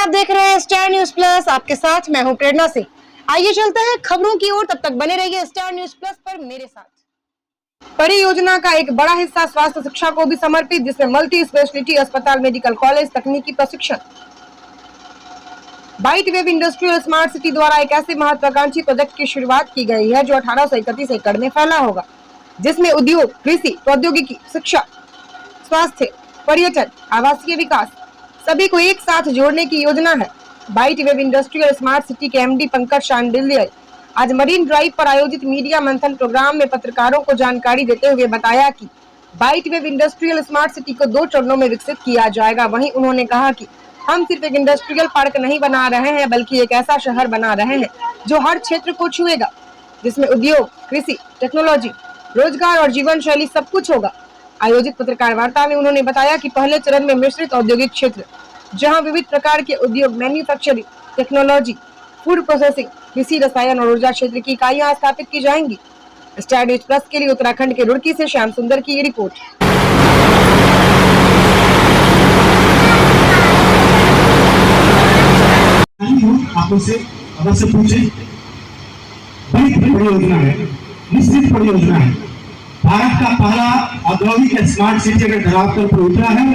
आप देख रहे हैं स्टार न्यूज प्लस, आपके साथ मैं हूं प्रेरणा सिंह। आइए चलते हैं खबरों की ओर, तब तक बने रहिए स्टार न्यूज प्लस पर मेरे साथ। परियोजना का एक बड़ा हिस्सा स्वास्थ्य शिक्षा को भी समर्पित, जिसमें मल्टी स्पेशलिटी अस्पताल, मेडिकल कॉलेज, तकनीकी प्रशिक्षण। Byte web industrial smart city द्वारा एक ऐसे महत्वाकांक्षी प्रोजेक्ट की शुरुआत की गई है जो 1831 एकड़ में फैला होगा, जिसमें उद्योग, कृषि, प्रौद्योगिकी, शिक्षा, स्वास्थ्य, पर्यटन, आवासीय विकास सभी को एक साथ जोड़ने की योजना है। Byte web industrial smart city के एमडी पंकज शांडिल्य आज मरीन ड्राइव पर आयोजित मीडिया मंथन प्रोग्राम में पत्रकारों को जानकारी देते हुए बताया कि byte web industrial smart city को 2 चरणों में विकसित किया जाएगा। वहीं उन्होंने कहा कि हम सिर्फ एक इंडस्ट्रियल पार्क नहीं बना रहे हैं, बल्कि एक ऐसा शहर बना रहे हैं जो हर क्षेत्र को छुएगा, जिसमें उद्योग, कृषि, टेक्नोलॉजी, रोजगार और जीवन शैली सब कुछ होगा। आयोजित पत्रकार वार्ता में उन्होंने बताया कि पहले चरण में मिश्रित औद्योगिक क्षेत्र, जहां विविध प्रकार के उद्योग, मैन्युफैक्चरिंग, टेक्नोलॉजी, फूड प्रोसेसिंग, कृषि, रसायन और ऊर्जा क्षेत्र की इकाइयां स्थापित की जाएंगी। स्टार न्यूज प्लस के लिए उत्तराखंड के रुड़की से श्याम सुंदर की ये रिपोर्ट। अवश्य पूछे, बड़ी परियोजना है, निश्चित परियोजना है। भारत का पहला औद्योगिक स्मार्ट सिटी अगर धरातल पर उतरा है,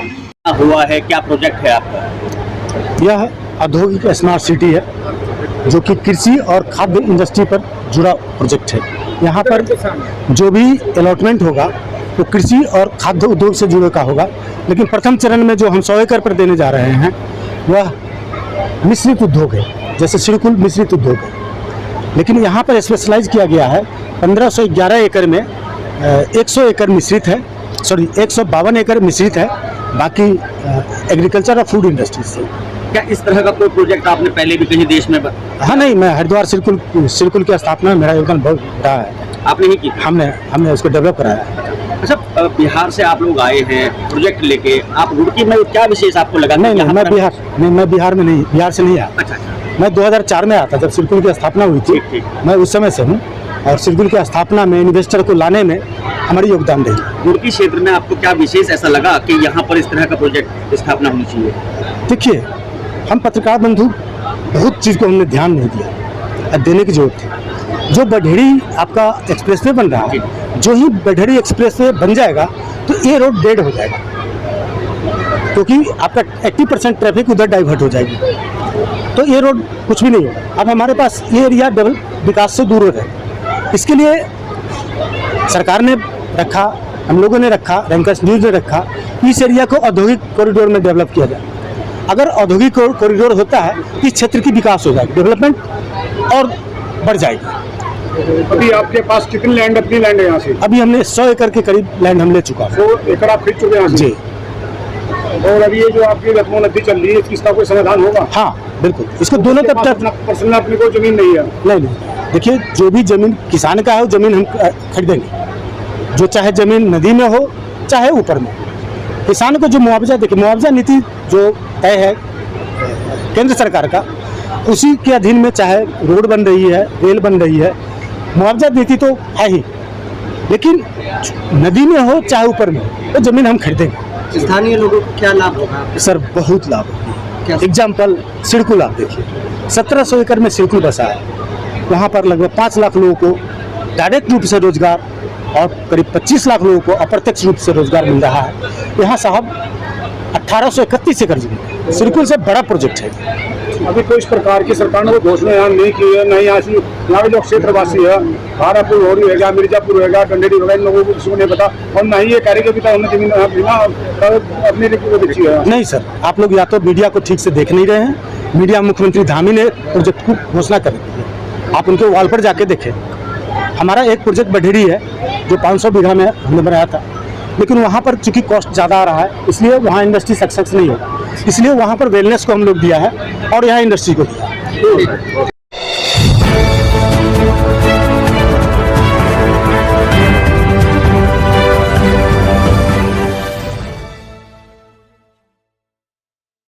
हुआ है, क्या प्रोजेक्ट है आपका? यह औद्योगिक स्मार्ट सिटी है जो कि कृषि और खाद्य इंडस्ट्री पर जुड़ा प्रोजेक्ट है। यहाँ पर जो भी अलॉटमेंट होगा वो कृषि और खाद्य उद्योग से जुड़े का होगा, लेकिन प्रथम चरण में जो हम 100 एकड़ पर देने जा रहे हैं वह मिश्रित उद्योग है, जैसे सिरकुल मिश्रित उद्योग है। लेकिन यहाँ पर स्पेशलाइज किया गया है 1511 एकड़ में 100 एकड़ मिश्रित है, 152 एकड़ मिश्रित है, बाकी एग्रीकल्चर और फूड इंडस्ट्री से। क्या इस तरह का कोई प्रोजेक्ट आपने पहले भी कहीं देश में? हाँ, नहीं, मैं हरिद्वार सिरकुल की स्थापना में मेरा योगदान बहुत बड़ा है। आपने ही की? हमने उसको डेवलप कराया है। अच्छा, बिहार से आप लोग आए हैं प्रोजेक्ट लेके, आप रुड़की में क्या विशेष आपको लगा? नहीं, मैं बिहार में नहीं, बिहार से नहीं आया। अच्छा, मैं 2004 में आता, जब सिरकुल की स्थापना हुई थी। मैं उस समय से हूँ और सिरकुल की स्थापना में इन्वेस्टर को लाने में हमारी योगदान रही। रुड़की क्षेत्र में आपको क्या विशेष ऐसा लगा कि यहाँ पर इस तरह का प्रोजेक्ट स्थापना होनी चाहिए? देखिए, हम पत्रकार बंधु बहुत चीज़ को हमने ध्यान नहीं दिया, देने की जरूरत थी। जो बढेड़ी आपका एक्सप्रेसवे बन रहा है, जो ही बढेड़ी एक्सप्रेसवे बन जाएगा तो ये रोड डेड हो जाएगा, क्योंकि आपका 80% ट्रैफिक उधर डाइवर्ट हो जाएगी, तो ये रोड कुछ भी नहीं होगा। अब हमारे पास ये एरिया विकास से दूर है। इसके लिए सरकार ने रखा, हम लोगों ने रखा, रैंकर्स न्यूज़ ने रखा, इस एरिया को औद्योगिक कॉरिडोर में डेवलप किया जाए। अगर औद्योगिक कॉरिडोर होता है तो इस क्षेत्र की विकास हो जाएगी, डेवलपमेंट और बढ़ जाएगी। अभी आपके पास कितनी लैंड, अपनी लैंड है यहाँ से? अभी हमने 100 एकड़ के करीब लैंड हम ले चुका है। 100 एकड़ आप खरीद चुके हैं जी। और अभी ये जो आपकी लखनऊ नदी चल रही है, इसका कोई समाधान होगा? हाँ, बिल्कुल। इसको दोनों तक पर्सनल अपनी कोई जमीन नहीं है? नहीं, देखिए, जो भी जमीन किसान का है वो जमीन हम खरीदेंगे, जो चाहे जमीन नदी में हो चाहे ऊपर में। किसान को जो मुआवजा, देखिए, मुआवजा नीति जो तय है केंद्र सरकार का, उसी के अधीन में चाहे रोड बन रही है, रेल बन रही है, मुआवजा नीति तो है ही, लेकिन नदी में हो चाहे ऊपर में हो तो जमीन हम खरीदेंगे। स्थानीय लोगों को क्या लाभ होगा? सर, बहुत लाभ होगा। एग्जाम्पल सिरकुल आप देखिए, 1700 एकड़ में सिरकुल बसा है। वहाँ पर लगभग 5 लाख लोगों को डायरेक्ट रूप से रोजगार और करीब 25 लाख लोगों को अप्रत्यक्ष रूप से रोजगार मिल रहा है। यहाँ साहब 1831 एकड़ जमीन, सिरकुल से बड़ा प्रोजेक्ट है। अभी तो इस प्रकार की सरकार ने घोषणा यहाँ नहीं की है, नहीं यहाँ के जो क्षेत्रवासी है, भारापुर हो रही है, मिर्जापुर होगा, कंडेरी होगा, इन लोगों को किसी को नहीं पता, और ना ही ये कह रहे कि हमने जमीन अपनी बेची है। नहीं सर, आप लोग या तो मीडिया को ठीक से देख नहीं रहे हैं। मीडिया मुख्यमंत्री धामी ने प्रोजेक्ट को घोषणा कर दी है, आप उनके वॉल पर जाके देखें। हमारा एक प्रोजेक्ट बढेड़ी है जो 500 बीघा में हमने बनाया था, लेकिन वहाँ पर चूंकि कॉस्ट ज़्यादा आ रहा है, इसलिए वहाँ इंडस्ट्री सक्सेस नहीं होगा, इसलिए वहाँ पर वेलनेस को हम लोग दिया है और यहाँ इंडस्ट्री को दिया है।